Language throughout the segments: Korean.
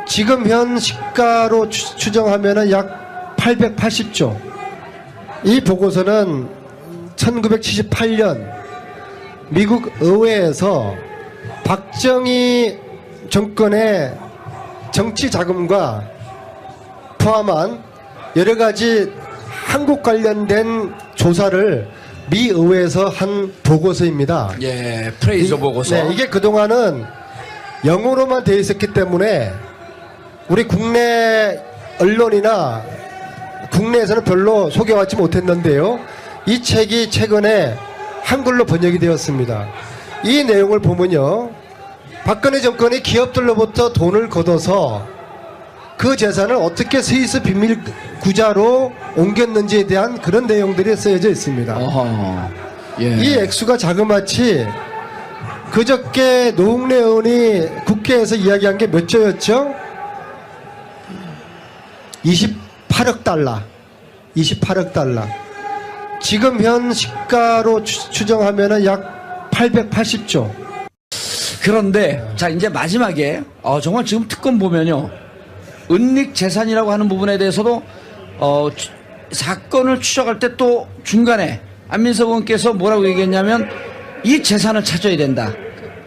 지금 현 시가로 추정하면은 약 880조. 이 보고서는 1978년 미국 의회에서 박정희 정권의 정치 자금과 포함한 여러 가지 한국 관련된 조사를 미 의회에서 한 보고서입니다. 예, 프레이저 보고서. 네, 이게 그동안은 영어로만 되어 있었기 때문에 우리 국내 언론이나 국내에서는 별로 소개받지 못했는데요. 이 책이 최근에 한글로 번역이 되었습니다. 이 내용을 보면요, 박근혜 정권이 기업들로부터 돈을 걷어서 그 재산을 어떻게 스위스 비밀 구자로 옮겼는지에 대한 그런 내용들이 쓰여져 있습니다. 어허, 예. 이 액수가 자그마치 그저께 노웅래 의원이 국회에서 이야기한 게 몇 조였죠? 28억 달러. 28억 달러. 지금 현 시가로 추정하면은 약 880조. 그런데 자 이제 마지막에 정말 지금 특검 보면요, 은닉 재산이라고 하는 부분에 대해서도 사건을 추적할 때 또 중간에 안민석 의원께서 뭐라고 얘기했냐면 이 재산을 찾아야 된다.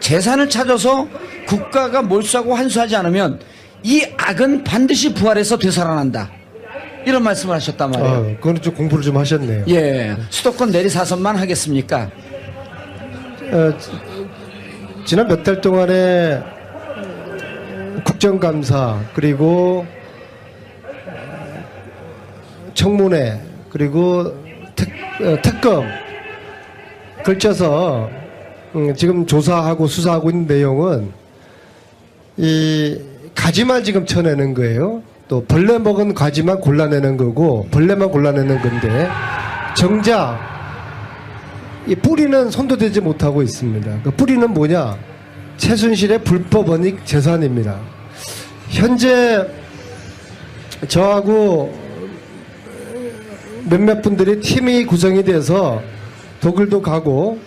재산을 찾아서 국가가 몰수하고 환수하지 않으면 이 악은 반드시 부활해서 되살아난다. 이런 말씀을 하셨단 말이에요. 그거는 좀 공부를 좀 하셨네요. 예, 수도권 내리사선만 하겠습니까? 지난 몇 달 동안에 국정감사 그리고 청문회 그리고 특검 걸쳐서 지금 조사하고 수사하고 있는 내용은 이 가지만 지금 쳐내는 거예요. 또 벌레 먹은 가지만 골라내는 거고 벌레만 골라내는 건데 정작 이 뿌리는 손도 대지 못하고 있습니다. 그 뿌리는 뭐냐? 최순실의 불법 은닉 재산입니다. 현재 저하고 몇몇 분들이 팀이 구성이 돼서 독일도 가고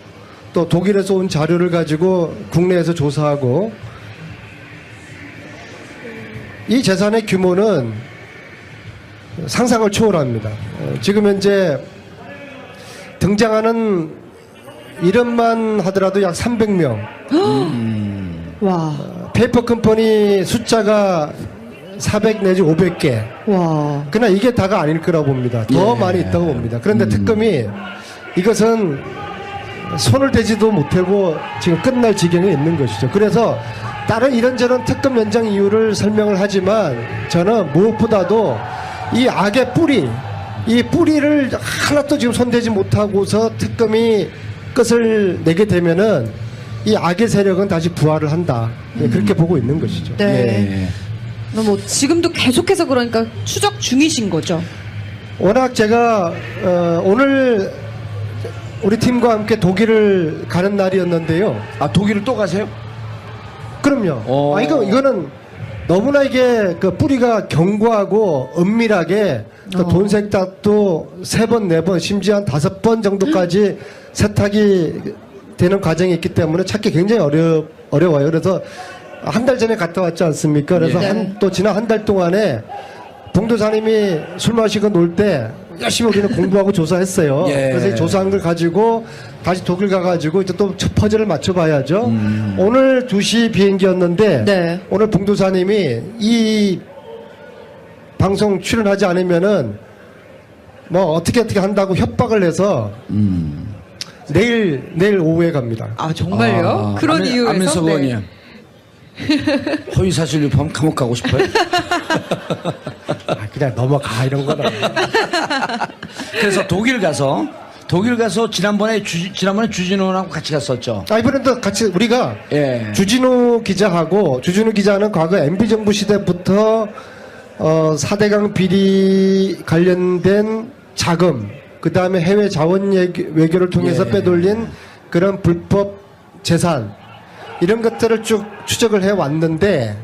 또 독일에서 온 자료를 가지고 국내에서 조사하고 이 재산의 규모는 상상을 초월합니다. 지금 현재 등장하는 이름만 하더라도 약 300명. 와. 페이퍼 컴퍼니 숫자가 400 내지 500개. 와. 그러나 이게 다가 아닐 거라고 봅니다. 더 많이 있다고 봅니다. 그런데 특검이 이것은 손을 대지도 못하고 지금 끝날 지경에 있는 것이죠. 그래서 다른 이런저런 특검 연장 이유를 설명을 하지만 저는 무엇보다도 이 악의 뿌리, 이 뿌리를 하나도 지금 손대지 못하고서 특검이 끝을 내게 되면은 이 악의 세력은 다시 부활을 한다. 그렇게 보고 있는 것이죠. 네. 뭐 지금도 계속해서 그러니까 추적 중이신 거죠. 워낙 제가 오늘 우리 팀과 함께 독일을 가는 날이었는데요. 아, 독일을 또 가세요? 그럼요. 이거는 너무나 이게 그 뿌리가 견고하고 은밀하게 그 돈 세탁도 3번, 4번, 심지어 한 5번 정도까지 세탁이 되는 과정이 있기 때문에 찾기 굉장히 어려워요. 그래서 한 달 전에 갔다 왔지 않습니까? 그래서 네. 또 지난 한 달 동안에 봉도사님이 술 마시고 놀 때 열심히 우리는 공부하고 조사했어요. 예. 그래서 이 조사한 걸 가지고 다시 독일 가가지고 이제 또 첫 퍼즐을 맞춰봐야죠. 오늘 2시 비행기였는데 네. 오늘 봉도사님이 이 방송 출연하지 않으면은 뭐 어떻게 한다고 협박을 해서 내일 오후에 갑니다. 아 정말요? 그런 이유에서? 안민석 의원님. 허위사실 유포하면 감옥 가고 싶어요? 그냥 넘어가 이런 거는. 그래서 독일 가서 지난번에 주진우하고 같이 갔었죠. 이번에도 같이 우리가 예. 주진우 기자는 과거 MB 정부 시대부터 4대강 비리 관련된 자금, 그 다음에 해외 자원 외교를 통해서 빼돌린 그런 불법 재산 이런 것들을 쭉 추적을 해 왔는데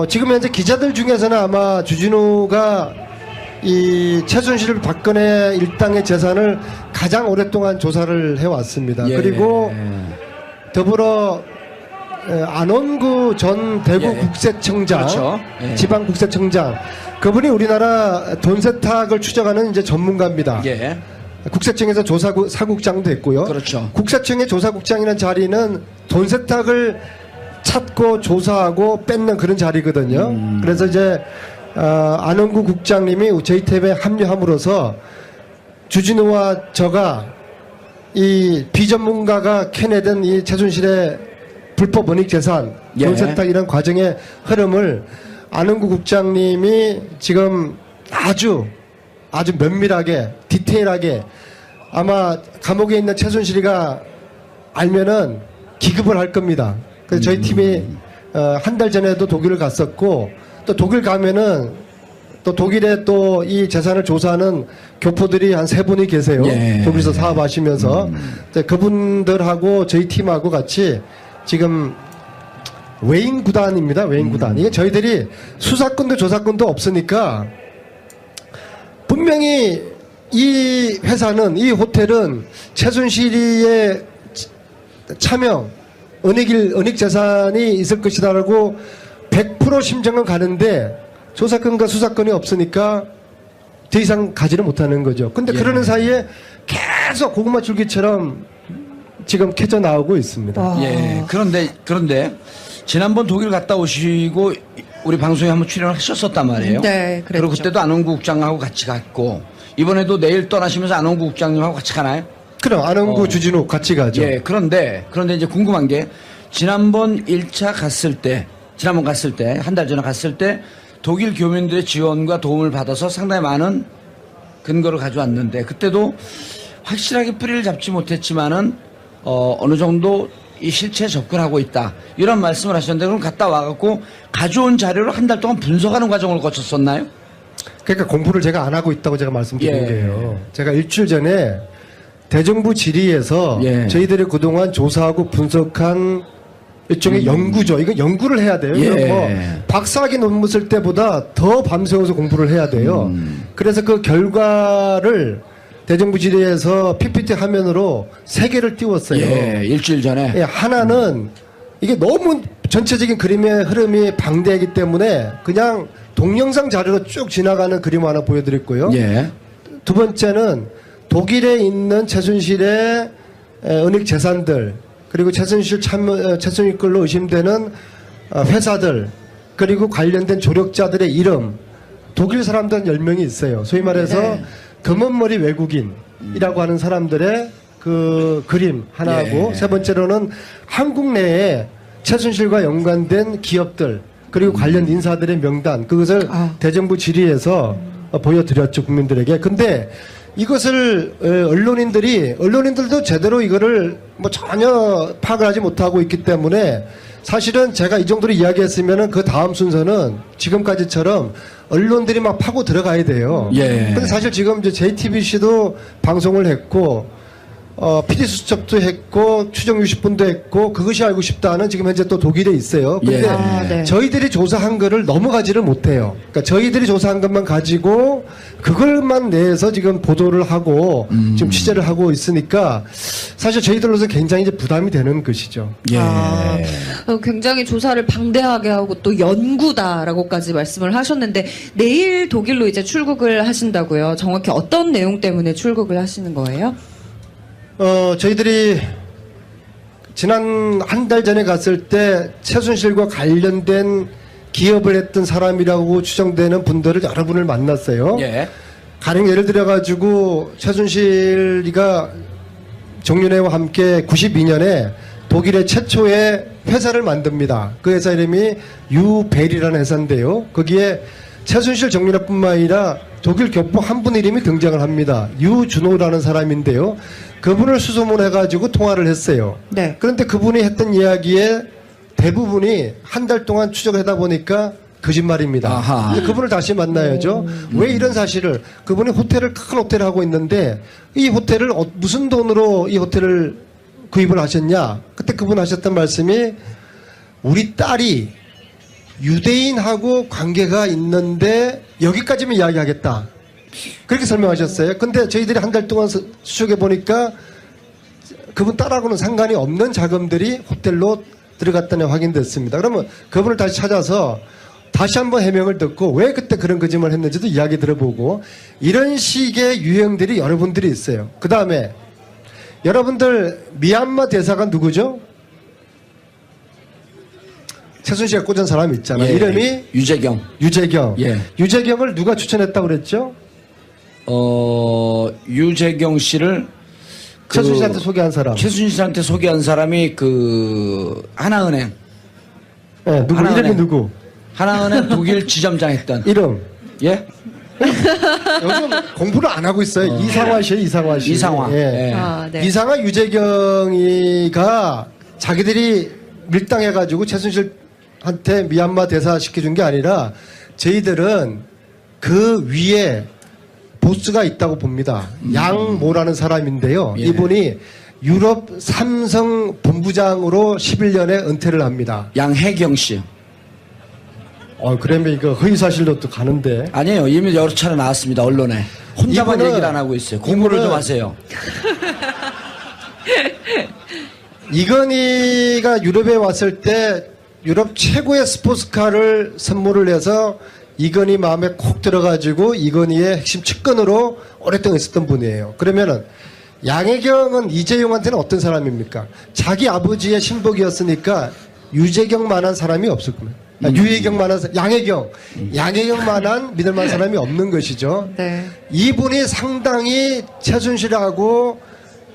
지금 현재 기자들 중에서는 아마 주진우가 이 최순실 박근혜 일당의 재산을 가장 오랫동안 조사를 해왔습니다. 예. 그리고 더불어 안원구 전 대구 예. 국세청장, 그렇죠. 예. 지방 국세청장, 그분이 우리나라 돈 세탁을 추적하는 이제 전문가입니다. 예. 국세청에서 사국장도 했고요. 그렇죠. 국세청의 조사국장이라는 자리는 돈 세탁을 찾고 조사하고 뺏는 그런 자리거든요. 그래서 이제 안원구 국장님이 JTBC에 합류함으로써 주진우와 저가 이 비전문가가 캐내던 이 최순실의 불법 원익 재산, 예. 돈 세탁 이런 과정의 흐름을 안원구 국장님이 지금 아주 면밀하게 디테일하게 아마 감옥에 있는 최순실이가 알면은 기급을 할 겁니다. 그래서 저희 팀이 한 달 전에도 독일을 갔었고 또 독일 가면은 또 독일에 또 이 재산을 조사하는 교포들이 한 3분이 계세요. 예. 독일에서 사업하시면서 이제 그분들하고 저희 팀하고 같이 지금 외인 구단입니다. 외인 구단. 이게 저희들이 수사권도 조사권도 없으니까 분명히 이 회사는 이 호텔은 최순실이의 차명 은닉 재산이 있을 것이다라고 100% 심정은 가는데 조사권과 수사권이 없으니까 더 이상 가지를 못하는 거죠. 근데 예. 그러는 사이에 계속 고구마 줄기처럼 지금 캐져 나오고 있습니다. 와. 예. 그런데 지난번 독일 갔다 오시고 우리 방송에 한번 출연을 하셨었단 말이에요. 네, 그랬죠. 그리고 그때도 안원구 국장하고 같이 갔고 이번에도 내일 떠나시면서 안원구 국장님하고 같이 가나요? 그럼 안원구 주진우 같이 가죠. 예. 그런데 이제 궁금한 게 지난번 1차 갔을 때 한 달 전에 갔을 때 독일 교민들의 지원과 도움을 받아서 상당히 많은 근거를 가져왔는데 그때도 확실하게 뿌리를 잡지 못했지만은 어느 정도 이 실체에 접근하고 있다 이런 말씀을 하셨는데 그럼 갔다 와갖고 가져온 자료를 한 달 동안 분석하는 과정을 거쳤었나요? 그러니까 공부를 제가 안 하고 있다고 제가 말씀드린 예. 거예요. 제가 일주일 전에 대정부 질의에서 예. 저희들이 그동안 조사하고 분석한 일종의 연구죠. 이거 연구를 해야 돼요. 예. 이건 뭐 박사학위 논문 쓸 때보다 더 밤새워서 공부를 해야 돼요. 그래서 그 결과를 대정부 질의에서 PPT 화면으로 3개를 띄웠어요. 예, 일주일 전에. 예, 하나는 이게 너무 전체적인 그림의 흐름이 방대하기 때문에 그냥 동영상 자료로 쭉 지나가는 그림 하나 보여드렸고요. 예. 두 번째는 독일에 있는 최순실의 은닉 재산들 그리고 최순실 걸로 의심되는 회사들 그리고 관련된 조력자들의 이름 독일 사람들은 10명이 있어요. 소위 말해서 네. 검은머리 외국인이라고 하는 사람들의 그 그림 하나하고 예. 세 번째로는 한국 내에 최순실과 연관된 기업들 그리고 관련 인사들의 명단 그것을 대정부 질의에서 보여드렸죠 국민들에게. 근데 이것을 언론인들도 제대로 이거를 뭐 전혀 파악을 하지 못하고 있기 때문에 사실은 제가 이 정도로 이야기했으면은 그 다음 순서는 지금까지처럼 언론들이 막 파고 들어가야 돼요. 예. 근데 사실 지금 이제 JTBC도 방송을 했고 PD 수첩도 했고 추정 60분도 했고 그것이 알고 싶다는 지금 현재 또 독일에 있어요. 근데 예. 네. 저희들이 조사한 거를 넘어가지를 못해요. 그러니까 저희들이 조사한 것만 가지고 그걸만 내서 지금 보도를 하고 지금 취재를 하고 있으니까 사실 저희들로서 굉장히 이제 부담이 되는 것이죠. 예. 굉장히 조사를 방대하게 하고 또 연구다라고까지 말씀을 하셨는데 내일 독일로 이제 출국을 하신다고요. 정확히 어떤 내용 때문에 출국을 하시는 거예요? 저희들이 지난 한 달 전에 갔을 때 최순실과 관련된 기업을 했던 사람이라고 추정되는 분들을 여러분을 만났어요. 예. 가령 예를 들어가지고 최순실이가 정윤회와 함께 92년에 독일의 최초의 회사를 만듭니다. 그 회사 이름이 유벨이라는 회사인데요. 거기에 최순실 정윤회뿐만 아니라 독일 교포 한 분 이름이 등장을 합니다. 유준호라는 사람인데요. 그분을 수소문해가지고 통화를 했어요. 네. 그런데 그분이 했던 이야기에 대부분이 한 달 동안 추적을 하다 보니까 거짓말입니다. 아하. 이제 그분을 다시 만나야죠. 왜 이런 사실을 그분이 큰 호텔을 하고 있는데 이 호텔을 무슨 돈으로 이 호텔을 구입을 하셨냐? 그때 그분 하셨던 말씀이 우리 딸이 유대인하고 관계가 있는데 여기까지만 이야기하겠다. 그렇게 설명하셨어요. 근데 저희들이 한 달 동안 추적해 보니까 그분 딸하고는 상관이 없는 자금들이 호텔로 들어갔다는 확인됐습니다. 그러면 그분을 다시 찾아서 다시 한번 해명을 듣고 왜 그때 그런 거짓말을 했는지도 이야기 들어보고 이런 식의 유형들이 여러분들이 있어요. 그 다음에 여러분들 미얀마 대사가 누구죠? 최순실에 꽂은 사람 있잖아요. 예, 이름이 유재경. 유재경. 예. 유재경을 누가 추천했다고 그랬죠? 유재경 씨를 최순실한테 소개한 사람. 최순실한테 소개한 사람이 그 하나은행. 네, 누구 하나은행. 이름이 누구? 하나은행 독일 지점장 했던. 이름. 예? 요즘 공부를 안 하고 있어요. 이상화 씨예요, 이상화 씨. 이상화. 예. 예. 아, 네. 이상화 유재경이가 자기들이 밀당해가지고 최순실한테 미얀마 대사 시켜준 게 아니라 저희들은 그 위에 보스가 있다고 봅니다. 양모라는 사람인데요. 예. 이분이 유럽 삼성 본부장으로 11년에 은퇴를 합니다. 양혜경 씨. 그러면 이거 허위사실로 또 가는데. 아니에요. 이미 여러 차례 나왔습니다. 언론에. 혼자만 이분은- 얘기를 안 하고 있어요. 공부를 이분은- 좀 하세요. 이건희가 유럽에 왔을 때 유럽 최고의 스포츠카를 선물을 해서 이건희 마음에 콕 들어가지고 이건희의 핵심 측근으로 오랫동안 있었던 분이에요. 그러면은 양혜경은 이재용한테는 어떤 사람입니까? 자기 아버지의 신복이었으니까 유재경만한 사람이 없을 겁니다. 유혜경만한 양혜경만한 믿을만한 사람이 없는 것이죠. 네. 이분이 상당히 최순실하고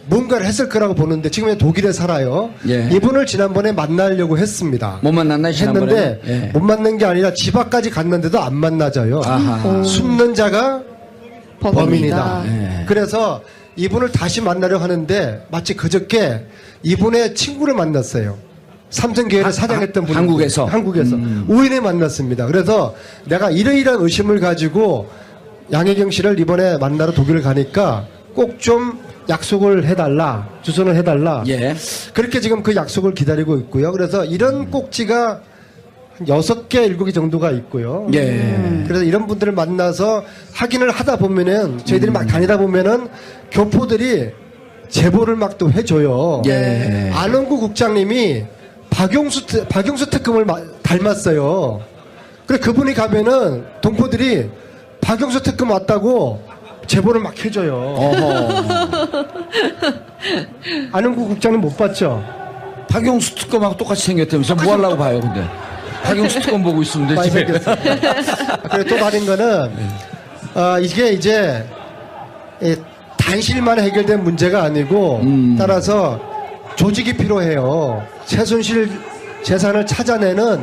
뭔가를 했을 거라고 보는데 지금 독일에 살아요. 예. 이분을 지난번에 만나려고 했습니다. 못 만났나요, 지난번에? 했는데 예. 못 만난 게 아니라 집 앞까지 갔는데도 안 만나져요. 아하. 숨는 자가 범인이다. 예. 그래서 이분을 다시 만나려 하는데 마치 그저께 이분의 친구를 만났어요. 삼성계열을 사장했던 분이 한국에서? 우인에 만났습니다. 그래서 내가 이러이러한 의심을 가지고 양혜경 씨를 이번에 만나러 독일을 가니까 꼭 좀 약속을 해달라, 주선을 해달라. 예. 그렇게 지금 그 약속을 기다리고 있고요. 그래서 이런 꼭지가 한 6개, 7개 정도가 있고요. 예. 그래서 이런 분들을 만나서 확인을 하다 보면은 저희들이 막 다니다 보면은 교포들이 제보를 막 또 해줘요. 예. 안원구 국장님이 박용수 특검을 닮았어요. 그래 그분이 가면은 동포들이 박용수 특검 왔다고 제보를 막 해줘요. 어허. 안원구 국장님 못 봤죠? 박용수 특검하고 똑같이 생겼다면서 뭐 하려고 봐요, 근데. 박용수 특검 보고 있으면 많이 되지. 생겼어요. 그리고 또 다른 거는 이게 이제 단실만 해결된 문제가 아니고 따라서 조직이 필요해요. 최순실 재산을 찾아내는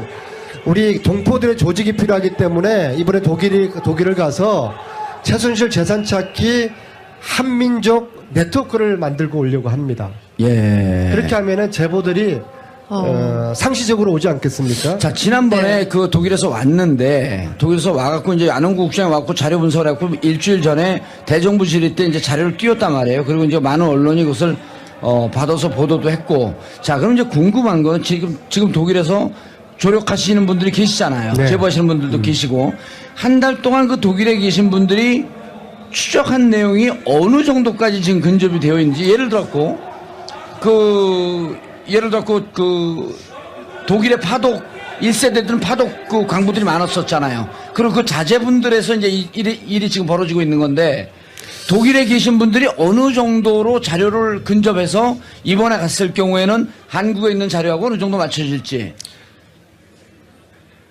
우리 동포들의 조직이 필요하기 때문에 이번에 독일을 가서 최순실 재산 찾기 한민족 네트워크를 만들고 오려고 합니다. 예. 그렇게 하면은 제보들이 상시적으로 오지 않겠습니까? 자, 지난번에 네. 그 독일에서 왔는데, 독일에서 와갖고 이제 안원구 국장이 와갖고 자료 분석을 했고, 일주일 전에 대정부 질의 때 이제 자료를 띄웠단 말이에요. 그리고 이제 많은 언론이 그것을, 받아서 보도도 했고. 자, 그럼 이제 궁금한 건 지금 독일에서 조력하시는 분들이 계시잖아요. 네. 제보하시는 분들도 계시고. 한 달 동안 그 독일에 계신 분들이 추적한 내용이 어느 정도까지 지금 근접이 되어 있는지, 예를 들었고, 독일의 파독 1세대들은 파독 그 광부들이 많았었잖아요. 그리고 그 자제분들에서 이제 일이 지금 벌어지고 있는 건데, 독일에 계신 분들이 어느 정도로 자료를 근접해서 이번에 갔을 경우에는 한국에 있는 자료하고 어느 정도 맞춰질지.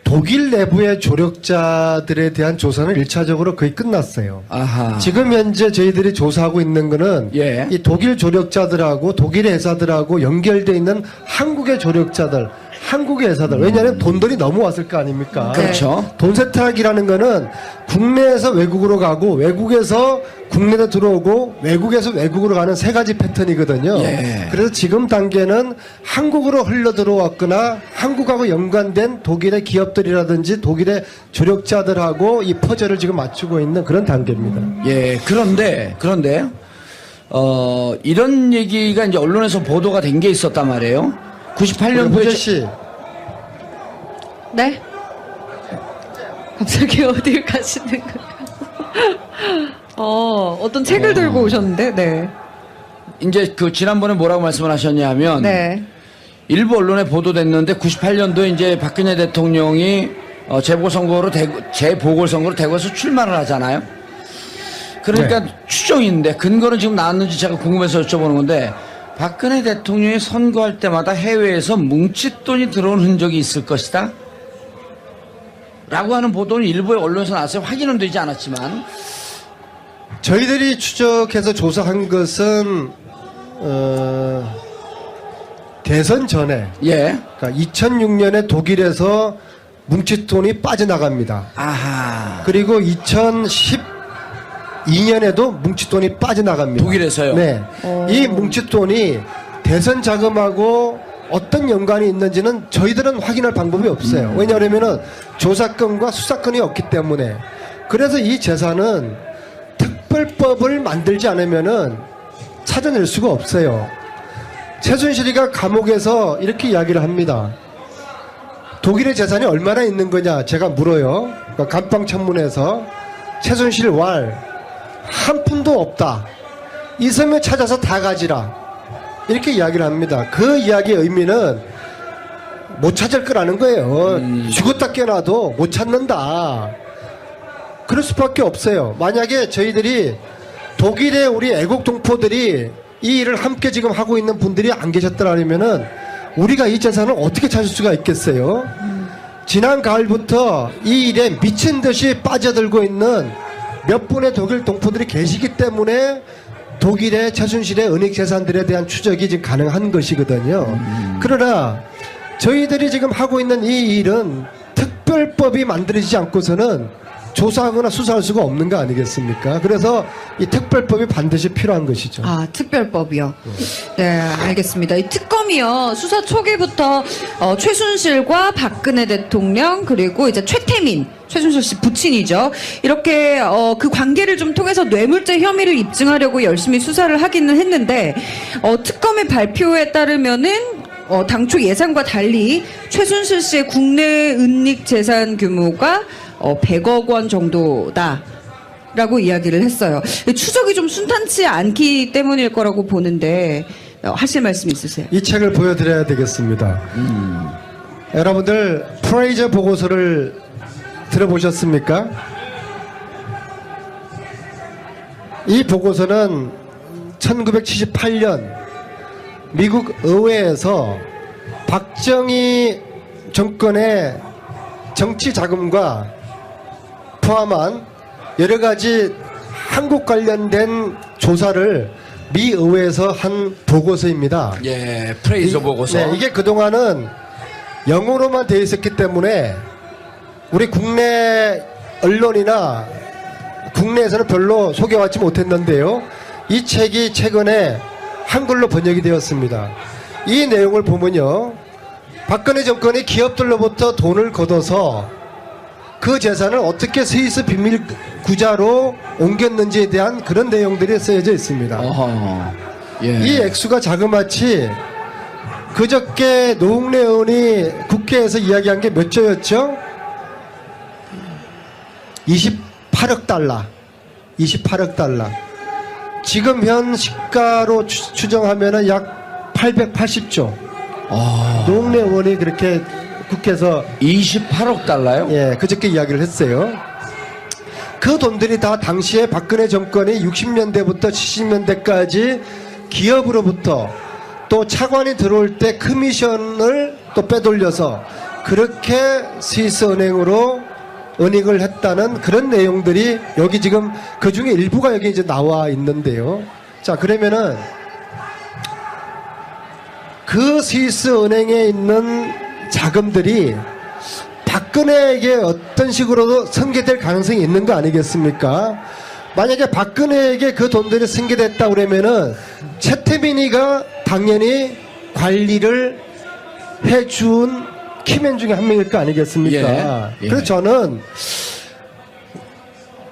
독일 내부의 조력자들에 대한 조사는 1차적으로 거의 끝났어요. 아하. 지금 현재 저희들이 조사하고 있는 거는 예. 이 독일 조력자들하고 독일의 회사들하고 연결되어 있는 한국의 조력자들, 한국의 회사들. 왜냐하면 돈들이 넘어왔을 거 아닙니까? 그렇죠. 돈 세탁이라는 거는 국내에서 외국으로 가고 외국에서 국내로 들어오고 외국에서 외국으로 가는 세 가지 패턴이거든요. 예. 그래서 지금 단계는 한국으로 흘러 들어왔거나 한국하고 연관된 독일의 기업들이라든지 독일의 조력자들하고 이 퍼즐을 지금 맞추고 있는 그런 단계입니다. 예, 그런데, 이런 얘기가 이제 언론에서 보도가 된 게 있었단 말이에요. 98년도에. 호재 씨, 네? 갑자기 어딜 가시는 거예요? 어떤 책을 들고 오셨는데, 네. 이제 그 지난번에 뭐라고 말씀을 하셨냐면. 네. 일부 언론에 보도됐는데 98년도에 이제 박근혜 대통령이 재보궐선거로 대구에서 출마를 하잖아요. 그러니까 추정인데 근거는 지금 나왔는지 제가 궁금해서 여쭤보는 건데 박근혜 대통령이 선거할 때마다 해외에서 뭉칫돈이 들어온 흔적이 있을 것이다 라고 하는 보도는 일부의 언론에서 나왔어요. 확인은 되지 않았지만 저희들이 추적해서 조사한 것은 대선 전에 예. 그러니까 2006년에 독일에서 뭉칫돈이 빠져나갑니다. 아하. 그리고 2012년에도 뭉칫돈이 빠져나갑니다. 독일에서요? 네. 이 뭉칫돈이 대선 자금하고 어떤 연관이 있는지는 저희들은 확인할 방법이 없어요. 왜냐하면 조사권과 수사권이 없기 때문에. 그래서 이 재산은 특별법을 만들지 않으면은 찾아낼 수가 없어요. 최순실이가 감옥에서 이렇게 이야기를 합니다. 독일의 재산이 얼마나 있는 거냐 제가 물어요. 그러니까 감방 청문회에서 최순실 왈 한 푼도 없다. 있으면 찾아서 다 가지라. 이렇게 이야기를 합니다. 그 이야기의 의미는 못 찾을 거라는 거예요. 죽었다 깨어나도 못 찾는다. 그럴 수밖에 없어요. 만약에 저희들이 독일의 우리 애국 동포들이 이 일을 함께 지금 하고 있는 분들이 안 계셨더라면은 우리가 이 재산을 어떻게 찾을 수가 있겠어요? 지난 가을부터 이 일에 미친 듯이 빠져들고 있는 몇 분의 독일 동포들이 계시기 때문에 독일의 최순실의 은닉 재산들에 대한 추적이 지금 가능한 것이거든요. 그러나 저희들이 지금 하고 있는 이 일은 특별법이 만들어지지 않고서는 조사하거나 수사할 수가 없는 거 아니겠습니까? 그래서 이 특별법이 반드시 필요한 것이죠. 아, 특별법이요. 네, 알겠습니다. 이 특검이요, 수사 초기부터 최순실과 박근혜 대통령, 그리고 이제 최태민, 최순실 씨 부친이죠. 이렇게 그 관계를 좀 통해서 뇌물죄 혐의를 입증하려고 열심히 수사를 하기는 했는데 특검의 발표에 따르면은 당초 예상과 달리 최순실 씨의 국내 은닉 재산 규모가 100억 원 정도다라고 이야기를 했어요. 추적이 좀 순탄치 않기 때문일 거라고 보는데 하실 말씀 있으세요? 이 책을 보여드려야 되겠습니다. 여러분들 프레이저 보고서를 들어보셨습니까? 이 보고서는 1978년 미국 의회에서 박정희 정권의 정치 자금과 포함한 여러 가지 한국 관련된 조사를 미 의회에서 한 보고서입니다. 예, 프레이저 보고서. 네, 이게 그동안은 영어로만 되어 있었기 때문에 우리 국내 언론이나 국내에서는 별로 소개받지 못했는데요. 이 책이 최근에 한글로 번역이 되었습니다. 이 내용을 보면요. 박근혜 정권이 기업들로부터 돈을 걷어서 그 재산을 어떻게 스위스 비밀 구자로 옮겼는지에 대한 그런 내용들이 쓰여져 있습니다. 어허. 예. 이 액수가 자그마치 그저께 노웅래 의원이 국회에서 이야기한 게 몇 조였죠? 28억 달러. 28억 달러. 지금 현 시가로 추정하면은 약 880조. 노웅래 의원이 그렇게 국회에서 28억 달러요? 예, 그저께 이야기를 했어요. 그 돈들이 다 당시에 박근혜 정권이 60년대부터 70년대까지 기업으로부터 또 차관이 들어올 때 커미션을 또 빼돌려서 그렇게 스위스 은행으로 은닉을 했다는 그런 내용들이 여기 지금 그 중에 일부가 여기 이제 나와 있는데요. 자, 그러면은 그 스위스 은행에 있는 자금들이 박근혜에게 어떤 식으로도 승계될 가능성이 있는 거 아니겠습니까? 만약에 박근혜에게 그 돈들이 승계됐다 그러면은 최태민이가 당연히 관리를 해준 키맨 중에 한 명일 거 아니겠습니까? 예. 그래서 저는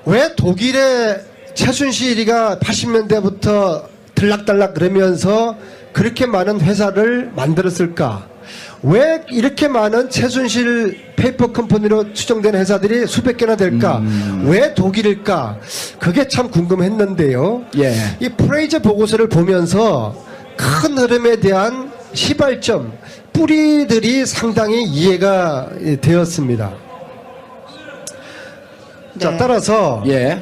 왜 독일의 최순실이가 80년대부터 들락달락 그러면서 그렇게 많은 회사를 만들었을까? 왜 이렇게 많은 최순실 페이퍼 컴퍼니로 추정된 회사들이 수백 개나 될까? 왜 독일일까? 그게 참 궁금했는데요. 예. 이 프레이저 보고서를 보면서 큰 흐름에 대한 시발점, 뿌리들이 상당히 이해가 되었습니다. 자, 네. 따라서 예.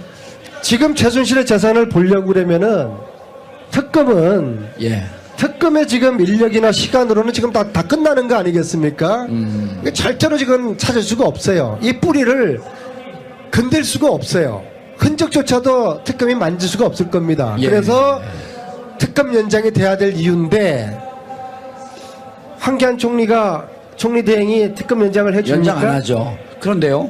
지금 최순실의 재산을 보려고 그러면은 특검은 예. 특검의 지금 인력이나 시간으로는 지금 다 끝나는 거 아니겠습니까? 이게 절대로 지금 찾을 수가 없어요. 이 뿌리를 건들 수가 없어요. 흔적조차도 특검이 만질 수가 없을 겁니다. 예. 그래서 특검 연장이 돼야 될 이유인데 황교안 총리가 총리 대행이 특검 연장을 해줍니까? 연장 안 하죠. 그런데요,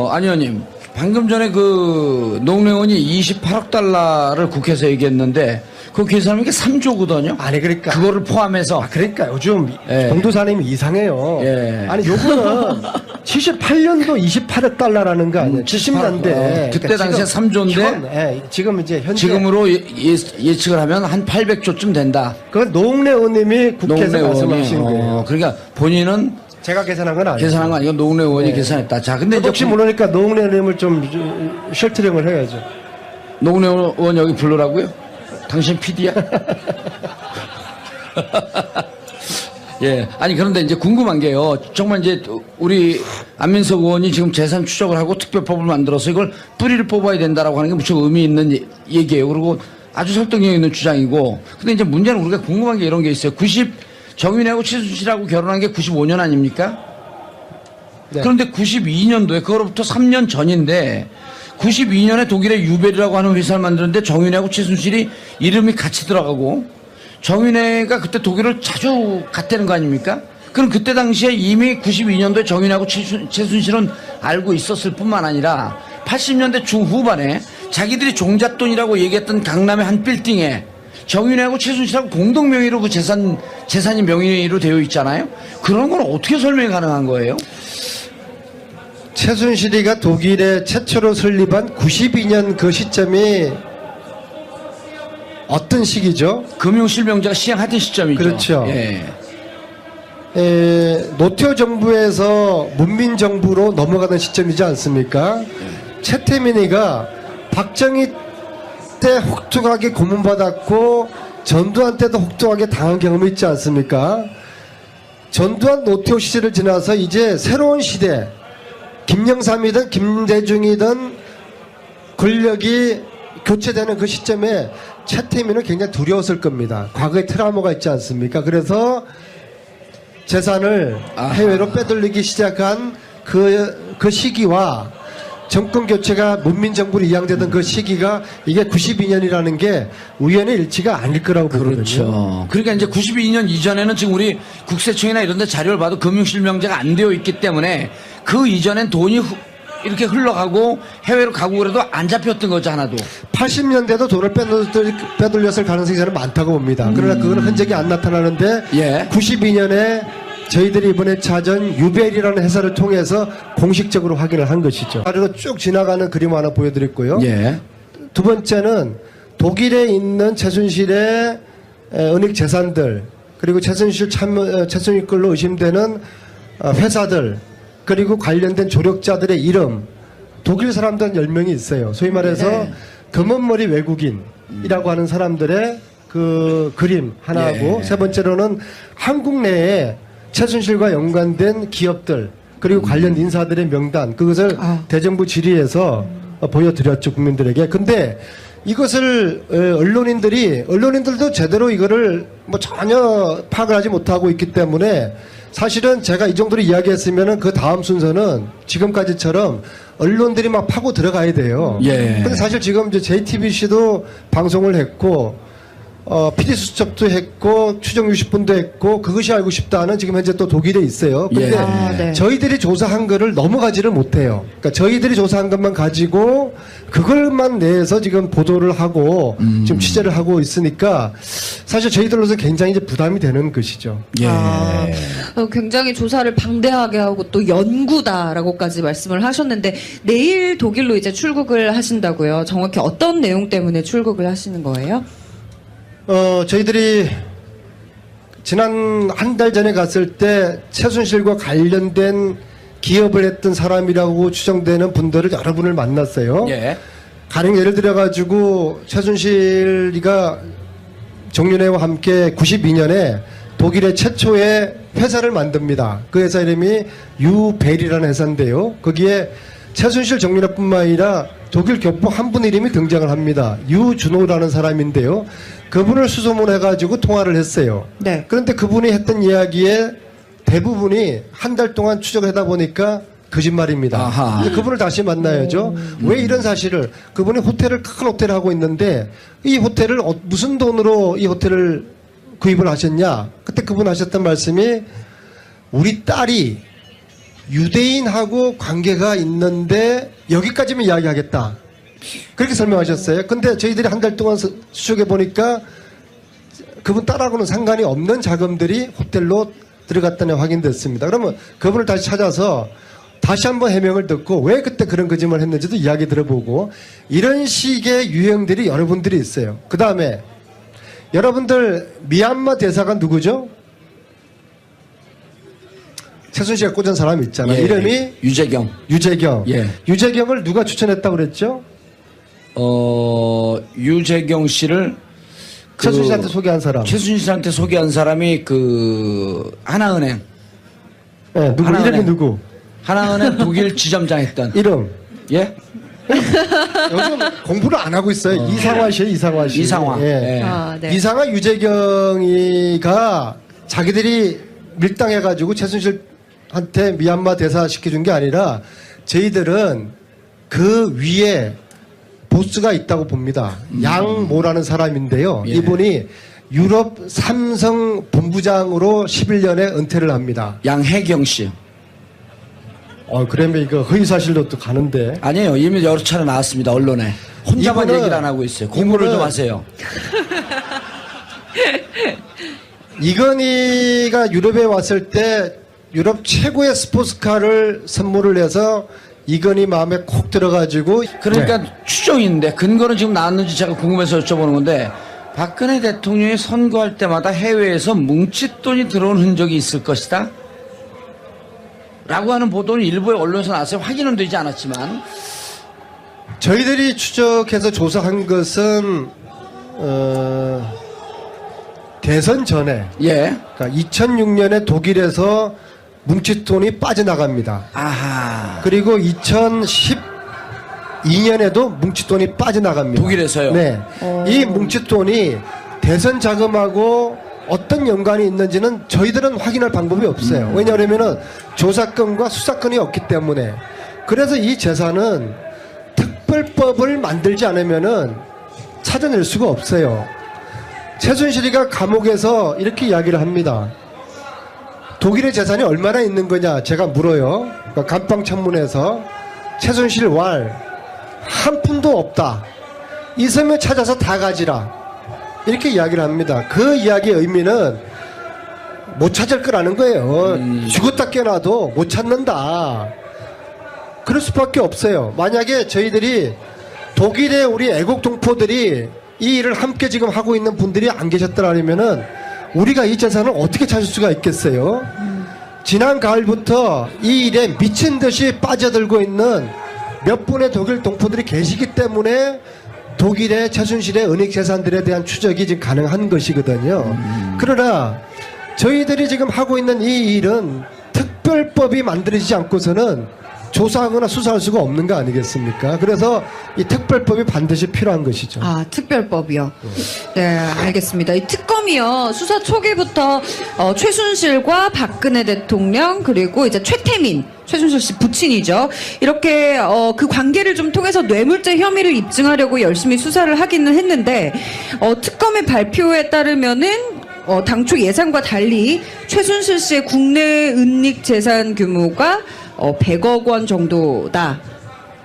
안 의원님, 방금 전에 그 농내원이 28억 달러를 국회에서 얘기했는데 그 계산하면 이게 3조거든요. 아니 그러니까 그거를 포함해서. 그러니까 요즘 예. 봉도사님이 이상해요. 예. 아니 요거는 78년도 28억 달러라는 거 아니에요? 70년대. 그때 당시에 3조인데 지금 이제 현재 지금으로 예측을 하면 한 800조쯤 된다. 그건 노웅래 의원님이 국회에서 말씀하신 거예요. 그러니까 본인은 제가 계산한 건 아니에요. 계산한 거 아니고 노웅래 의원이 네. 계산했다. 자, 근데 이제 혹시 모르니까 노웅래 의원님을 좀 셜트링을 해야죠. 노웅래 의원 여기 불러라고요? 당신 PD야? 예. 아니, 그런데 이제 궁금한 게요. 정말 이제 우리 안민석 의원이 지금 재산 추적을 하고 특별법을 만들어서 이걸 뿌리를 뽑아야 된다라고 하는 게 무척 의미 있는 얘기예요. 그리고 아주 설득력 있는 주장이고. 근데 이제 문제는 우리가 궁금한 게 이런 게 있어요. 정윤회하고 최순실하고 결혼한 게 95년 아닙니까? 네. 그런데 92년도에 그거로부터 3년 전인데 92년에 독일의 유벨이라고 하는 회사를 만드는데 정윤회하고 최순실이 이름이 같이 들어가고 정윤회가 그때 독일을 자주 갔다는 거 아닙니까? 그럼 그때 당시에 이미 92년도에 정윤회하고 최순실은 알고 있었을 뿐만 아니라 80년대 중후반에 자기들이 종잣돈이라고 얘기했던 강남의 한 빌딩에 정윤회하고 최순실하고 공동 명의로 그 재산이 명의로 되어 있잖아요. 그런 건 어떻게 설명이 가능한 거예요? 최순실이가 독일에 최초로 설립한 92년 그 시점이 어떤 시기죠? 금융실명제가 시행하던 시점이죠. 그렇죠. 예. 노태우 정부에서 문민정부로 넘어가던 시점이지 않습니까? 최태민이가 박정희 때 혹독하게 고문받았고 전두환 때도 혹독하게 당한 경험이 있지 않습니까? 전두환 노태우 시절을 지나서 이제 새로운 시대, 김영삼이든 김대중이든 권력이 교체되는 그 시점에 최태민은 굉장히 두려웠을 겁니다. 과거에 트라우마가 있지 않습니까? 그래서 재산을 해외로 빼돌리기 시작한 그 시기와 정권 교체가 문민정부로 이양되던 그 시기가 이게 92년이라는 게 우연의 일치가 아닐 거라고 보거든요. 그렇죠. 그러니까 이제 92년 이전에는 지금 우리 국세청이나 이런 데 자료를 봐도 금융실명제가 안 되어 있기 때문에 그 이전엔 돈이 이렇게 흘러가고 해외로 가고 그래도 안 잡혔던 거죠, 하나도. 80년대도 돈을 빼돌렸을 가능성이 저는 많다고 봅니다. 그러나 그건 흔적이 안 나타나는데 예. 92년에 저희들이 이번에 찾은 유벨이라는 회사를 통해서 공식적으로 확인을 한 것이죠. 자료로 쭉 지나가는 그림 하나 보여드렸고요. 예. 두 번째는 독일에 있는 최순실의 은닉 재산들 그리고 최순실 걸로 의심되는 회사들 그리고 관련된 조력자들의 이름 독일 사람들 10명이 있어요. 소위 말해서 네. 검은머리 외국인이라고 하는 사람들의 그 그림 하나하고 예. 세 번째로는 한국 내에 최순실과 연관된 기업들 그리고 관련 인사들의 명단 그것을 대정부 질의에서 보여드렸죠 국민들에게. 근데 이것을 언론인들도 제대로 이거를 뭐 전혀 파악을 하지 못하고 있기 때문에 사실은 제가 이 정도로 이야기했으면은 그 다음 순서는 지금까지처럼 언론들이 막 파고 들어가야 돼요. 예. 근데 사실 지금 이제 JTBC도 방송을 했고 PD 수첩도 했고 추정 60분도 했고 그것이 알고 싶다는 지금 현재 또 독일에 있어요. 근데 예. 네. 저희들이 조사한 거를 넘어가지를 못해요. 그러니까 저희들이 조사한 것만 가지고 그걸만 내서 지금 보도를 하고 지금 취재를 하고 있으니까 사실 저희들로서 굉장히 이제 부담이 되는 것이죠. 예. 굉장히 조사를 방대하게 하고 또 연구다라고까지 말씀을 하셨는데 내일 독일로 이제 출국을 하신다고요. 정확히 어떤 내용 때문에 출국을 하시는 거예요? 저희들이 지난 한 달 전에 갔을 때 최순실과 관련된 기업을 했던 사람이라고 추정되는 분들을 여러 분을 만났어요. 예. 가령 예를 들어가지고 최순실이가 정윤회와 함께 92년에 독일의 최초의 회사를 만듭니다. 그 회사 이름이 유벨이라는 회사인데요. 거기에 최순실 정윤회뿐만 아니라 독일 교포 한 분 이름이 등장을 합니다. 유준호라는 사람인데요. 그분을 수소문해가지고 통화를 했어요. 네. 그런데 그분이 했던 이야기에 대부분이 한 달 동안 추적하다 보니까 거짓말입니다. 아하. 근데 그분을 다시 만나야죠. 왜 이런 사실을 그분이 큰 호텔을 하고 있는데 이 호텔을 무슨 돈으로 이 호텔을 구입을 하셨냐? 그때 그분 하셨던 말씀이 우리 딸이 유대인하고 관계가 있는데 여기까지만 이야기하겠다. 그렇게 설명하셨어요. 근데 저희들이 한 달 동안 추적해 보니까 그분 딸하고는 상관이 없는 자금들이 호텔로 들어갔다는 게 확인됐습니다. 그러면 그분을 다시 찾아서 다시 한번 해명을 듣고 왜 그때 그런 거짓말을 했는지도 이야기 들어보고 이런 식의 유형들이 여러분들이 있어요. 그 다음에 여러분들 미얀마 대사관 누구죠? 최순실가 꽂은 사람 있잖아요. 예, 이름이 유재경. 유재경. 예. 유재경을 누가 추천했다고 그랬죠? 유재경 씨를 최순실한테 소개한 사람. 최순실한테 소개한 사람이 그 하나은행. 네, 누구 하나은행. 이름이 누구? 하나은행 독일 지점장 했던. 이름. 예? 요즘 공부를 안 하고 있어요. 이상화 씨예요, 이상화 씨. 이상화. 예. 예. 아, 네. 이상화 유재경이가 자기들이 밀당해가지고 최순실한테 미얀마 대사 시켜준 게 아니라 저희들은 그 위에 보스가 있다고 봅니다. 양모라는 사람인데요. 예. 이분이 유럽 삼성 본부장으로 11년에 은퇴를 합니다. 양혜경 씨. 그러면 이거 허위사실로 또 가는데. 아니에요. 이미 여러 차례 나왔습니다. 언론에. 혼자만 이분은- 얘기를 안 하고 있어요. 공부를 이분은- 좀 하세요. 이건희가 유럽에 왔을 때 유럽 최고의 스포츠카를 선물을 해서 이건희 마음에 콕 들어가지고 그러니까 네. 추정인데 근거는 지금 나왔는지 제가 궁금해서 여쭤보는 건데 박근혜 대통령이 선거할 때마다 해외에서 뭉칫돈이 들어온 흔적이 있을 것이다? 라고 하는 보도는 일부의 언론에서 나왔어요. 확인은 되지 않았지만. 저희들이 추적해서 조사한 것은 대선 전에 예. 그러니까 2006년에 독일에서 뭉칫돈이 빠져나갑니다. 아하. 그리고 2012년에도 뭉칫돈이 빠져나갑니다. 독일에서요? 네. 이 뭉칫돈이 대선 자금하고 어떤 연관이 있는지는 저희들은 확인할 방법이 없어요. 왜냐하면 조사권과 수사권이 없기 때문에. 그래서 이 재산은 특별법을 만들지 않으면은 찾아낼 수가 없어요. 최순실이가 감옥에서 이렇게 이야기를 합니다. 독일의 재산이 얼마나 있는 거냐 제가 물어요. 그러니까 감방 청문회에서 최순실 왈 한 푼도 없다. 있으면 찾아서 다 가지라. 이렇게 이야기를 합니다. 그 이야기의 의미는 못 찾을 거라는 거예요. 죽었다 깨어나도 못 찾는다. 그럴 수밖에 없어요. 만약에 저희들이 독일의 우리 애국 동포들이 이 일을 함께 지금 하고 있는 분들이 안 계셨더라면은 우리가 이 재산을 어떻게 찾을 수가 있겠어요? 지난 가을부터 이 일에 미친 듯이 빠져들고 있는 몇 분의 독일 동포들이 계시기 때문에 독일의 최순실의 은닉 재산들에 대한 추적이 지금 가능한 것이거든요. 그러나 저희들이 지금 하고 있는 이 일은 특별법이 만들어지지 않고서는 조사하거나 수사할 수가 없는 거 아니겠습니까? 그래서 이 특별법이 반드시 필요한 것이죠. 아, 특별법이요. 네, 알겠습니다. 이 특검이요. 수사 초기부터 최순실과 박근혜 대통령 그리고 이제 최태민, 최순실 씨 부친이죠. 이렇게 그 관계를 좀 통해서 뇌물죄 혐의를 입증하려고 열심히 수사를 하기는 했는데 특검의 발표에 따르면은 당초 예상과 달리 최순실 씨의 국내 은닉 재산 규모가 100억 원 정도다.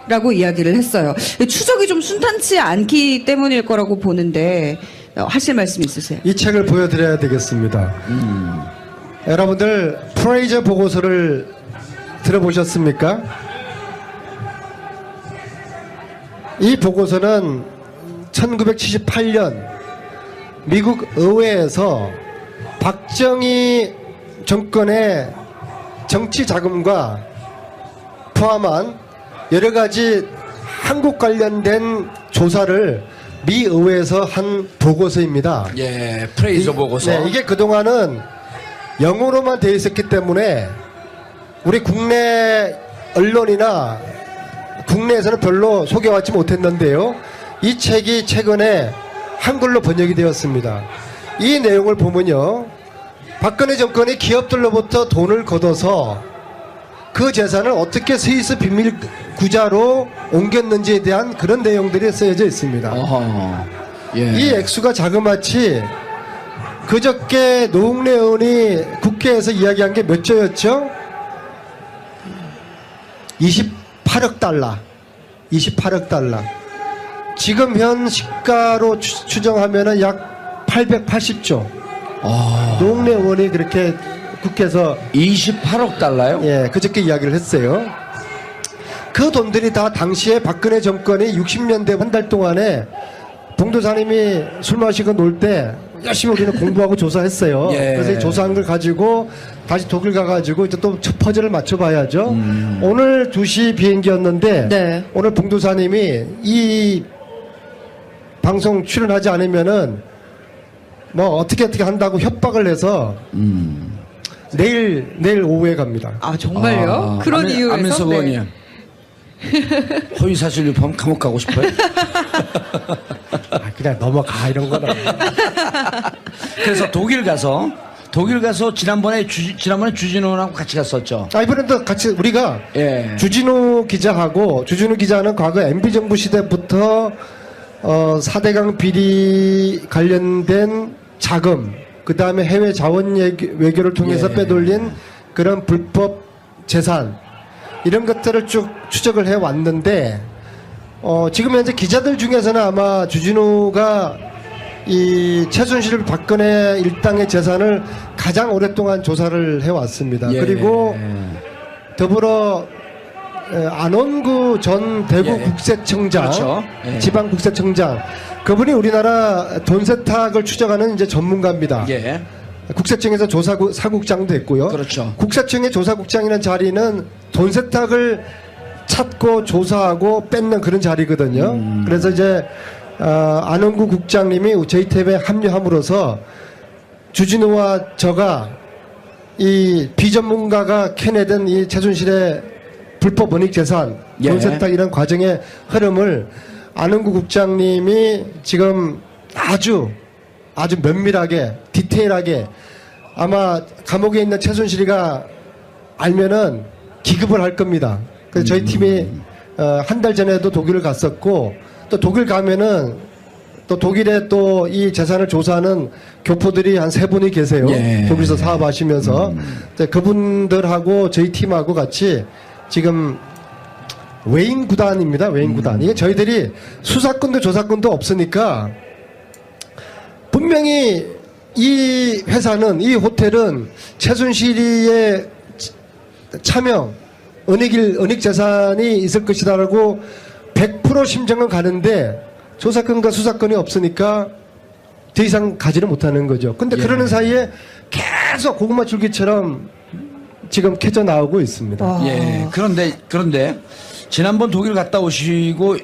라고 이야기를 했어요. 추적이 좀 순탄치 않기 때문일 거라고 보는데 하실 말씀 있으세요? 이 책을 보여드려야 되겠습니다. 여러분들 프레이저 보고서를 들어보셨습니까? 이 보고서는 1978년 미국 의회에서 박정희 정권의 정치 자금과 포함한 여러 가지 한국 관련된 조사를 미 의회에서 한 보고서입니다. 예, 프레이저 보고서. 네, 이게 그동안은 영어로만 되어 있었기 때문에 우리 국내 언론이나 국내에서는 별로 소개받지 못했는데요. 이 책이 최근에 한글로 번역이 되었습니다. 이 내용을 보면요. 박근혜 정권이 기업들로부터 돈을 걷어서 그 재산을 어떻게 스위스 비밀 구자로 옮겼는지에 대한 그런 내용들이 쓰여져 있습니다. 어허. 예. 이 액수가 자그마치 그저께 노웅래 의원이 국회에서 이야기한 게 몇 조였죠? 28억 달러. 28억 달러. 지금 현 시가로 추정하면은 약 880조. 노웅래 의원이 그렇게 국회에서 28억 달러요? 예, 그저께 이야기를 했어요. 그 돈들이 다 당시에 박근혜 정권이 60년대 한 달 동안에 봉도사님이 술 마시고 놀 때 열심히 우리는 공부하고 조사했어요. 예. 그래서 이 조사한 걸 가지고 다시 독일 가가지고 이제 또 첫 퍼즐을 맞춰봐야죠. 오늘 2시 비행기였는데 네. 오늘 봉도사님이 이 방송 출연하지 않으면은 뭐 어떻게 한다고 협박을 해서 내일 오후에 갑니다. 아 정말요? 그런 이유에서 안민석 네. 의원님. 허위사실 유포하면 감옥 가고 싶어요? 그냥 넘어가 이런 거는. 그래서 독일 가서 지난번에 주진우랑 같이 갔었죠. 이번에도 같이 우리가 예. 주진우 기자는 과거 MB 정부 시대부터 4대강 비리 관련된 자금, 그 다음에 해외 자원 외교를 통해서 예. 빼돌린 그런 불법 재산 이런 것들을 쭉 추적을 해 왔는데 지금 현재 기자들 중에서는 아마 주진우가 이 최순실 박근혜 일당의 재산을 가장 오랫동안 조사를 해왔습니다. 예. 그리고 더불어 안원구 전 대구 예. 국세청장, 그렇죠. 예. 지방 국세청장, 그분이 우리나라 돈 세탁을 추적하는 이제 전문가입니다. 예. 국세청에서 사국장도 했고요. 그렇죠. 국세청의 조사국장이라는 자리는 돈 세탁을 찾고 조사하고 뺏는 그런 자리거든요. 그래서 이제 안원구 국장님이 저희팀에 합류함으로써 주진우와 저가 이 비전문가가 캐내던 이 최순실의 불법 원익 재산, 예. 돈 세탁 이런 과정의 흐름을 안원구 국장님이 지금 아주 면밀하게 디테일하게 아마 감옥에 있는 최순실이가 알면은 기급을 할 겁니다. 그래서 저희 팀이 한 달 전에도 독일을 갔었고 또 독일 가면은 또 독일에 또 이 재산을 조사하는 교포들이 한 3분이 계세요. 예. 독일에서 사업하시면서 그분들하고 저희 팀하고 같이 지금 외인 구단입니다. 외인 구단. 이게 저희들이 수사권도 조사권도 없으니까 분명히 이 회사는 이 호텔은 최순실이의 차명 은닉 재산이 있을 것이다라고 100% 심정은 가는데 조사권과 수사권이 없으니까 더 이상 가지를 못하는 거죠. 근데 예. 그러는 사이에 계속 고구마 줄기처럼 지금 캐져 나오고 있습니다. 예. 그런데 지난번 독일 갔다 오시고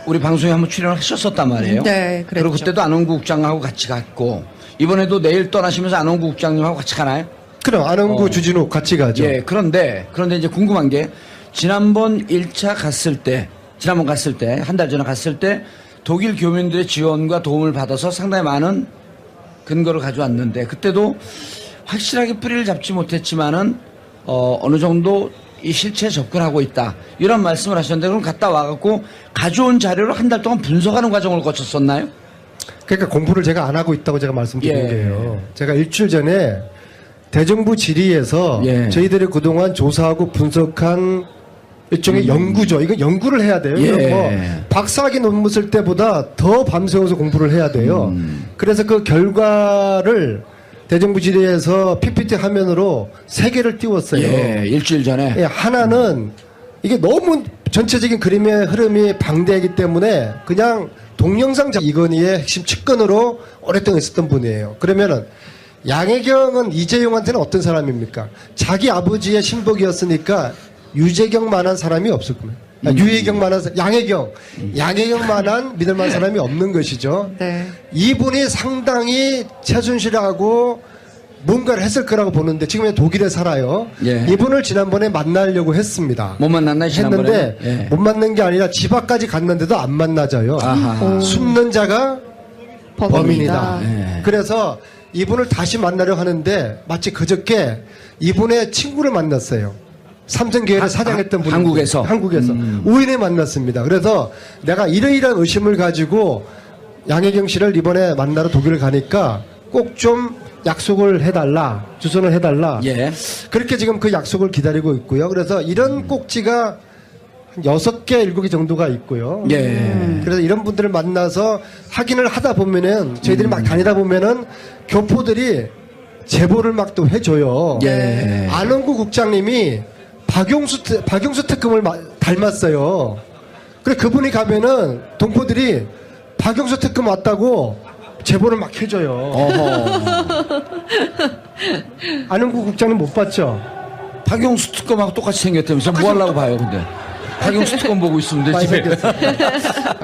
우리 방송에 한번 출연을 하셨었단 말이에요. 네, 그랬죠. 그리고 그때도 안원구 국장하고 같이 갔고 이번에도 내일 떠나시면서 안원구 국장님하고 같이 가나요? 그럼 안원구 주진우 같이 가죠. 예. 그런데 이제 궁금한 게 지난번 1차 갔을 때 한 달 전에 갔을 때 독일 교민들의 지원과 도움을 받아서 상당히 많은 근거를 가져왔는데 그때도 확실하게 뿌리를 잡지 못했지만은 어느 정도 이 실체에 접근하고 있다 이런 말씀을 하셨는데 그럼 갔다 와갖고 가져온 자료를 한 달 동안 분석하는 과정을 거쳤었나요? 그러니까 공부를 제가 안 하고 있다고 제가 말씀드린 예. 거예요. 제가 일주일 전에 대정부 질의에서 예. 저희들이 그동안 조사하고 분석한 일종의 연구죠. 이건 연구를 해야 돼요. 예. 이건 뭐 박사학위 논문 쓸 때보다 더 밤새워서 공부를 해야 돼요. 그래서 그 결과를 대정부 질의에서 PPT 화면으로 3개를 띄웠어요. 예, 일주일 전에. 예, 하나는 이게 너무 전체적인 그림의 흐름이 방대하기 때문에 그냥 동영상 이건희의 핵심 측근으로 오랫동안 있었던 분이에요. 그러면은 양혜경은 이재용한테는 어떤 사람입니까? 자기 아버지의 신복이었으니까 유재경만한 사람이 없을 겁니다. 유혜경만한 양혜경만한 믿을만한 사람이 없는 것이죠. 네. 이분이 상당히 최순실하고 뭔가를 했을 거라고 보는데 지금 독일에 살아요. 예. 이분을 지난번에 만나려고 했습니다. 못 만났나요, 지난번에? 했는데 예. 못 만난 게 아니라 집 앞까지 갔는데도 안 만나져요. 아하. 숨는 자가 범인이다. 예. 그래서 이분을 다시 만나려고 하는데 마치 그저께 이분의 친구를 만났어요. 삼성계열에 사장했던 분. 한국에서? 한국에서. 우연히 만났습니다. 그래서 내가 이러이러한 의심을 가지고 양혜경 씨를 이번에 만나러 독일을 가니까 꼭 좀 약속을 해달라. 주선을 해달라. 예. 그렇게 지금 그 약속을 기다리고 있고요. 그래서 이런 꼭지가 한 6개, 7개 정도가 있고요. 예. 그래서 이런 분들을 만나서 확인을 하다 보면은 저희들이 막 다니다 보면은 교포들이 제보를 막 또 해줘요. 예. 안원구 국장님이 박용수 특검을 닮았어요. 그래 그분이 가면은 동포들이 박용수 특검 왔다고 제보를 막 해줘요. 어허. 안원구 국장님 못 봤죠? 박용수 특검하고 똑같이 생겼다면서 뭐 하려고 봐요, 근데. 박용수 특검 보고 있으면 많이 되지. 생겼어요.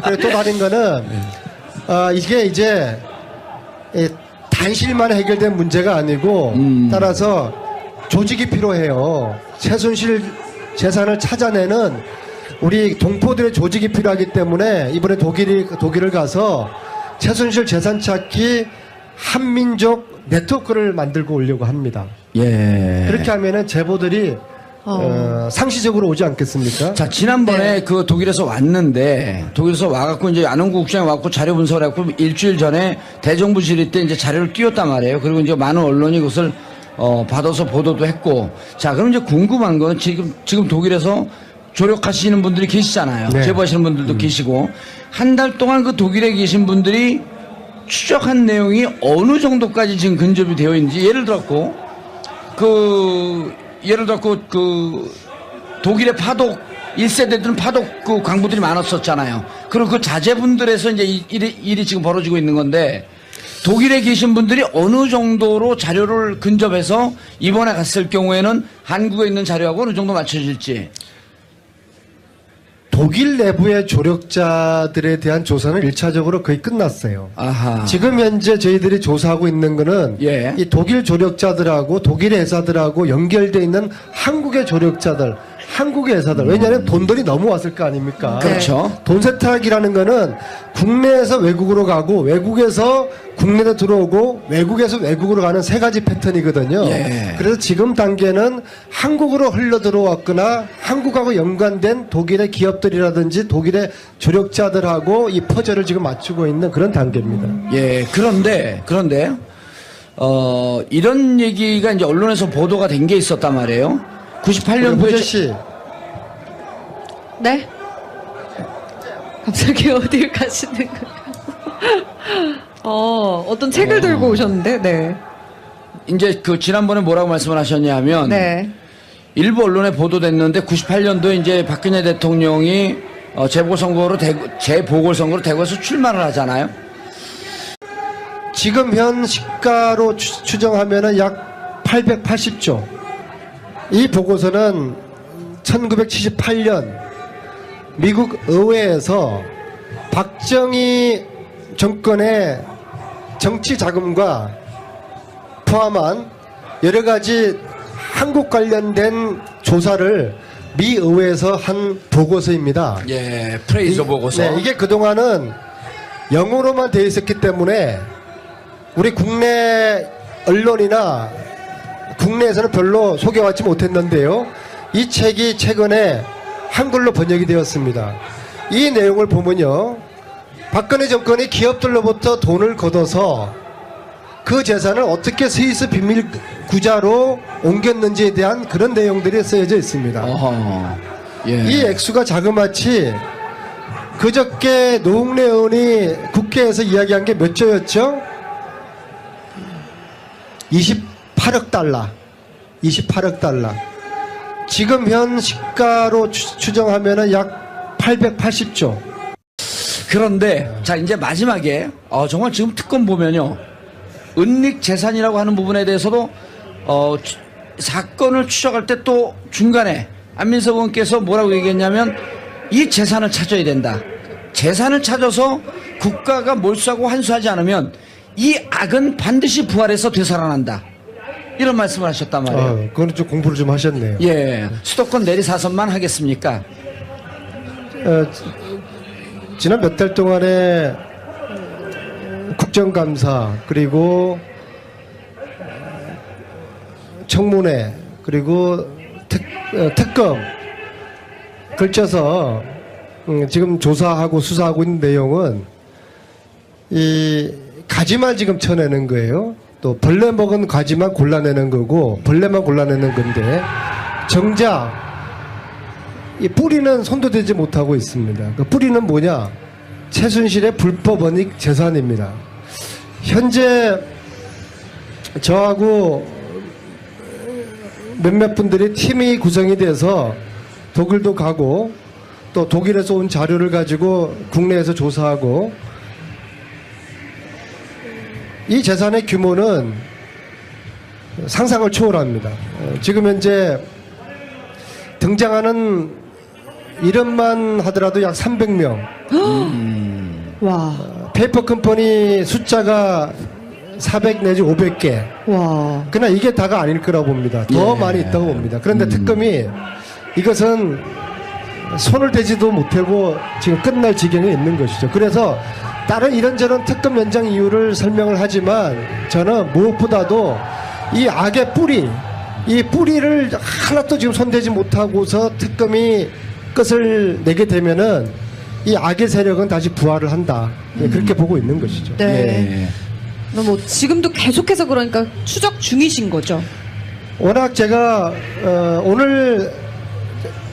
그리고 또 다른 거는 이게 이제 단실만 해결된 문제가 아니고 따라서 조직이 필요해요. 최순실 재산을 찾아내는 우리 동포들의 조직이 필요하기 때문에 이번에 독일을 가서 최순실 재산 찾기 한민족 네트워크를 만들고 오려고 합니다. 예. 그렇게 하면은 제보들이 상시적으로 오지 않겠습니까? 자, 지난번에 네. 그 독일에서 왔는데, 독일에서 와갖고 이제 안원구 국장이 와갖고 자료 분석을 해갖고 일주일 전에 대정부 질의 때 이제 자료를 띄웠단 말이에요. 그리고 이제 많은 언론이 그것을 받아서 보도도 했고. 자, 그럼 이제 궁금한 건 지금 독일에서 조력하시는 분들이 계시잖아요. 네. 제보하시는 분들도 계시고. 한 달 동안 그 독일에 계신 분들이 추적한 내용이 어느 정도까지 지금 근접이 되어 있는지, 예를 들었고, 독일의 파독 1세대들은 파독 그 광부들이 많았었잖아요. 그리고 그 자제분들에서 이제 일이 지금 벌어지고 있는 건데, 독일에 계신 분들이 어느 정도로 자료를 근접해서 이번에 갔을 경우에는 한국에 있는 자료하고 어느 정도 맞춰질지. 독일 내부의 조력자들에 대한 조사는 1차적으로 거의 끝났어요. 아하. 지금 현재 저희들이 조사하고 있는 거는 예. 이 독일 조력자들하고 독일의 회사들하고 연결되어 있는 한국의 조력자들, 한국의 회사들. 왜냐하면 돈들이 너무 왔을 거 아닙니까? 그렇죠. 돈 세탁이라는 거는 국내에서 외국으로 가고 외국에서 국내로 들어오고 외국에서 외국으로 가는 세 가지 패턴이거든요. 예. 그래서 지금 단계는 한국으로 흘러 들어왔거나 한국하고 연관된 독일의 기업들이라든지 독일의 조력자들하고 이 퍼즐을 지금 맞추고 있는 그런 단계입니다. 예, 그런데, 이런 얘기가 이제 언론에서 보도가 된 게 있었단 말이에요. 98년도에. 무재 씨, 네? 갑자기 어딜 가시는 거예요? 어떤 책을 들고 오셨는데, 네. 이제 그 지난번에 뭐라고 말씀을 하셨냐면. 네. 일부 언론에 보도됐는데 98년도에 이제 박근혜 대통령이 재보궐선거로 대구에서 출마를 하잖아요. 지금 현 시가로 추정하면은 약 880조. 이 보고서는 1978년 미국 의회에서 박정희 정권의 정치 자금과 포함한 여러 가지 한국 관련된 조사를 미 의회에서 한 보고서입니다. 예, 프레이저 보고서. 네, 이게 그동안은 영어로만 되어 있었기 때문에 우리 국내 언론이나 국내에서는 별로 소개받지 못했는데요. 이 책이 최근에 한글로 번역이 되었습니다. 이 내용을 보면요. 박근혜 정권이 기업들로부터 돈을 걷어서 그 재산을 어떻게 스위스 비밀 구자로 옮겼는지에 대한 그런 내용들이 쓰여져 있습니다. 어허. 예. 이 액수가 자그마치 그저께 노웅래 의원이 국회에서 이야기한 게 몇 조였죠? 28억 달러. 28억 달러. 지금 현 시가로 추정하면은 약 880조. 그런데 자 이제 마지막에 정말 지금 특검 보면요. 은닉 재산이라고 하는 부분에 대해서도 사건을 추적할 때 또 중간에 안민석 의원께서 뭐라고 얘기했냐면 이 재산을 찾아야 된다. 재산을 찾아서 국가가 몰수하고 환수하지 않으면 이 악은 반드시 부활해서 되살아난다. 이런 말씀을 하셨단 말이에요. 그건 좀 공부를 좀 하셨네요. 예, 수도권 내리사선만 하겠습니까? 지난 몇 달 동안에 국정감사 그리고 청문회 그리고 특검 걸쳐서 지금 조사하고 수사하고 있는 내용은 이 가지만 지금 쳐내는 거예요. 또 벌레 먹은 가지만 골라내는 거고 벌레만 골라내는 건데 정작 이 뿌리는 손도 대지 못하고 있습니다. 그 뿌리는 뭐냐? 최순실의 불법 원익 재산입니다. 현재 저하고 몇몇 분들이 팀이 구성이 돼서 독일도 가고 또 독일에서 온 자료를 가지고 국내에서 조사하고 이 재산의 규모는 상상을 초월합니다. 지금 현재 등장하는 이름만 하더라도 약 300명. 와, 페이퍼 컴퍼니 숫자가 400 내지 500개. 와. 그러나 이게 다가 아닐 거라고 봅니다. 더 많이 있다고 봅니다. 그런데 특검이 이것은 손을 대지도 못하고 지금 끝날 지경에 있는 것이죠. 그래서 다른 이런저런 특검 연장 이유를 설명을 하지만 저는 무엇보다도 이 악의 뿌리, 이 뿌리를 하나도 지금 손대지 못하고서 특검이 끝을 내게 되면은 이 악의 세력은 다시 부활을 한다. 예, 그렇게 보고 있는 것이죠. 네. 뭐 지금도 계속해서 그러니까 추적 중이신 거죠. 워낙 제가 오늘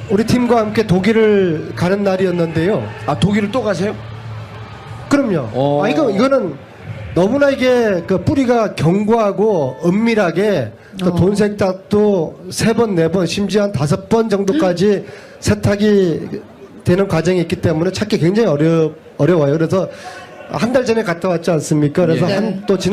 우리 팀과 함께 독일을 가는 날이었는데요. 아, 독일을 또 가세요? 그럼요. 이거는 너무나 이게 그 뿌리가 견고하고 은밀하게 또 돈 세탁도 3번, 4번, 심지어 한 5번 정도까지 세탁이 되는 과정이 있기 때문에 찾기 굉장히 어려워요. 그래서 한 달 전에 갔다 왔지 않습니까? 그래서 네. 또 지난